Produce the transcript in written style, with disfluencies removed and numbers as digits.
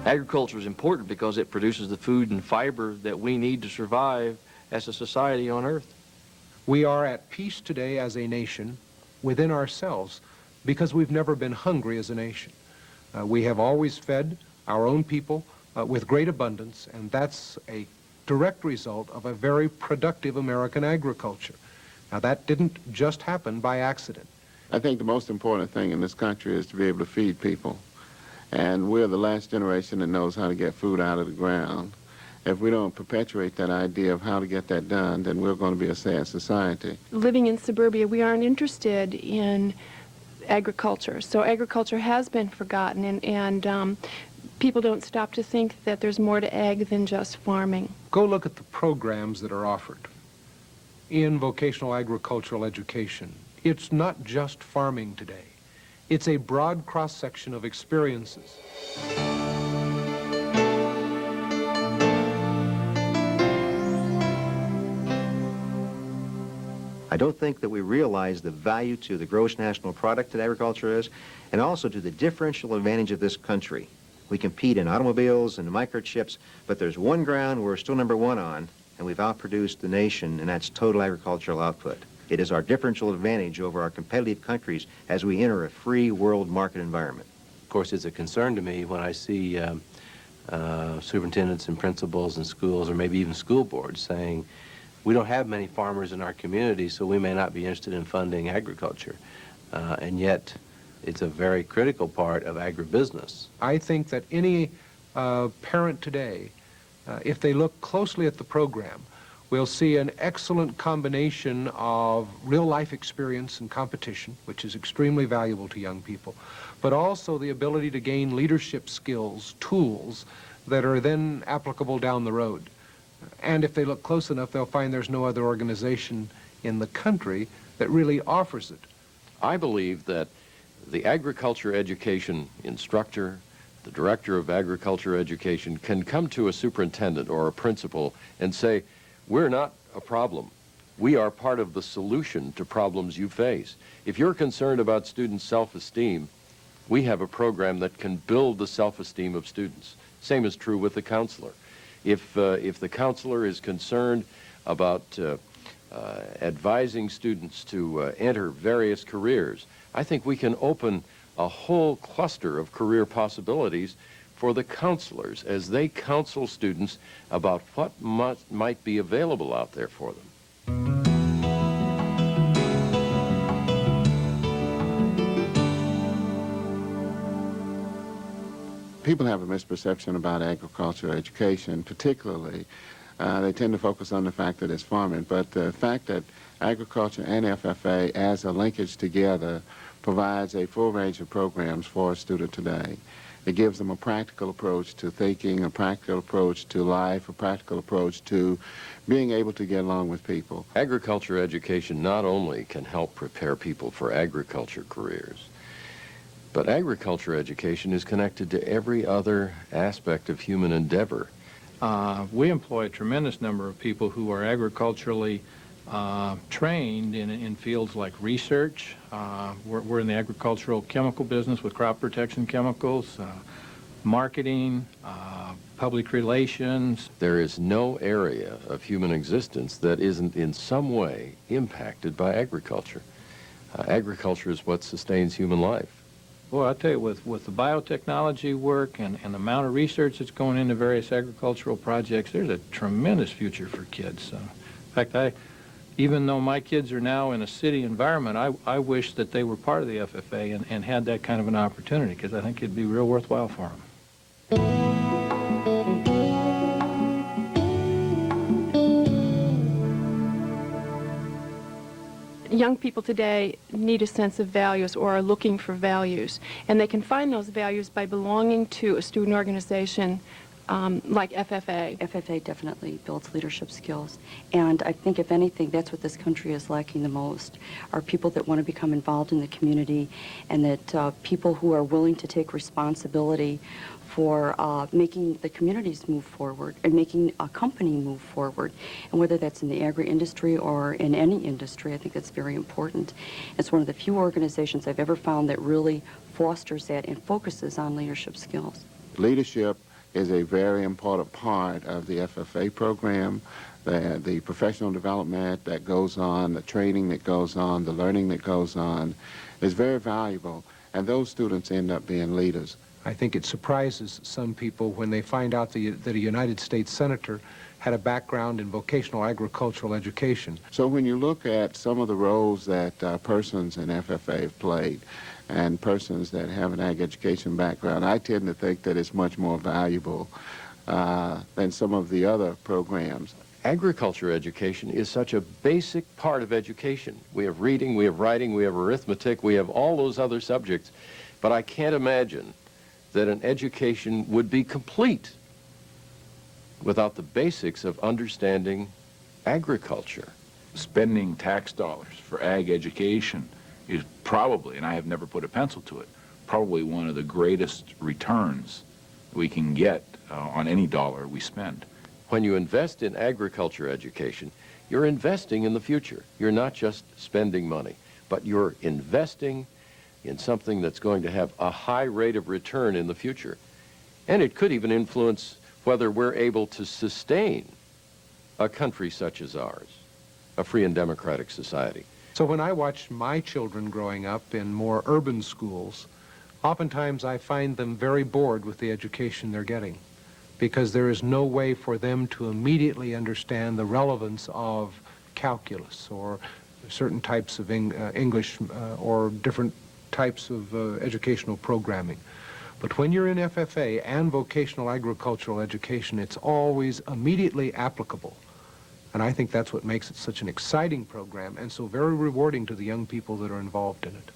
Agriculture is important because it produces the food and fiber that we need to survive as a society on Earth. We are at peace today as a nation within ourselves because we've never been hungry as a nation. We have always fed our own people with great abundance, and that's a direct result of a very productive American agriculture. Now, that didn't just happen by accident. I think the most important thing in this country is to be able to feed people. And we're the last generation that knows how to get food out of the ground. If we don't perpetuate that idea of how to get that done, then we're going to be a sad society. Living in suburbia, we aren't interested in agriculture. So agriculture has been forgotten, and people don't stop to think that there's more to ag than just farming. Go look at the programs that are offered in vocational agricultural education. It's not just farming today. It's a broad cross-section of experiences. I don't think that we realize the value to the gross national product that agriculture is, and also to the differential advantage of this country. We compete in automobiles and microchips, but there's one ground we're still #1 on, and we've outproduced the nation, and that's total agricultural output. It is our differential advantage over our competitive countries as we enter a free world market environment. Of course, it's a concern to me when I see superintendents and principals in schools, or maybe even school boards, saying, we don't have many farmers in our community, so we may not be interested in funding agriculture. And yet, it's a very critical part of agribusiness. I think that any parent today, if they look closely at the program, will see an excellent combination of real-life experience and competition, which is extremely valuable to young people, but also the ability to gain leadership skills, tools that are then applicable down the road. And if they look close enough, they'll find there's no other organization in the country that really offers it. I believe that the agriculture education instructor, the director of agriculture education, can come to a superintendent or a principal and say, we're not a problem. We are part of the solution to problems you face. If you're concerned about students' self-esteem, we have a program that can build the self-esteem of students. Same is true with the counselor. If the counselor is concerned about advising students to enter various careers, I think we can open a whole cluster of career possibilities for the counselors as they counsel students about what might be available out there for them. People have a misperception about agricultural education, particularly. They tend to focus on the fact that it's farming, but the fact that agriculture and FFA as a linkage together provides a full range of programs for a student today. It gives them a practical approach to thinking, a practical approach to life, a practical approach to being able to get along with people. Agriculture education not only can help prepare people for agriculture careers, but agriculture education is connected to every other aspect of human endeavor. We employ a tremendous number of people who are agriculturally trained in fields like research. We're in the agricultural chemical business with crop protection chemicals, marketing, public relations. There is no area of human existence that isn't in some way impacted by agriculture. Agriculture is what sustains human life. Boy, I tell you, with the biotechnology work and the amount of research that's going into various agricultural projects, there's a tremendous future for kids. In fact, even though my kids are now in a city environment, I wish that they were part of the FFA and had that kind of an opportunity, because I think it'd be real worthwhile for them. Young people today need a sense of values, or are looking for values, and they can find those values by belonging to a student organization like FFA. FFA definitely builds leadership skills, and I think if anything that's what this country is lacking the most, are people that want to become involved in the community, and that people who are willing to take responsibility for making the communities move forward and making a company move forward. And whether that's in the agri-industry or in any industry, I think that's very important. It's one of the few organizations I've ever found that really fosters that and focuses on leadership skills. Leadership is a very important part of the FFA program. The professional development that goes on, the training that goes on, the learning that goes on is very valuable, and those students end up being leaders. I think it surprises some people when they find out that a United States senator had a background in vocational agricultural education. So when you look at some of the roles that persons in FFA have played and persons that have an ag education background, I tend to think that it's much more valuable than some of the other programs. Agriculture education is such a basic part of education. We have reading, we have writing, we have arithmetic, we have all those other subjects, but I can't imagine that an education would be complete without the basics of understanding agriculture. Spending tax dollars for ag education is probably, and I have never put a pencil to it, probably one of the greatest returns we can get on any dollar we spend. When you invest in agriculture education, you're investing in the future. You're not just spending money, but you're investing in something that's going to have a high rate of return in the future. And it could even influence whether we're able to sustain a country such as ours, a free and democratic society. So when I watch my children growing up in more urban schools, oftentimes I find them very bored with the education they're getting, because there is no way for them to immediately understand the relevance of calculus or certain types of English or different types of educational programming. But when you're in FFA and vocational agricultural education, it's always immediately applicable. And I think that's what makes it such an exciting program and so very rewarding to the young people that are involved in it.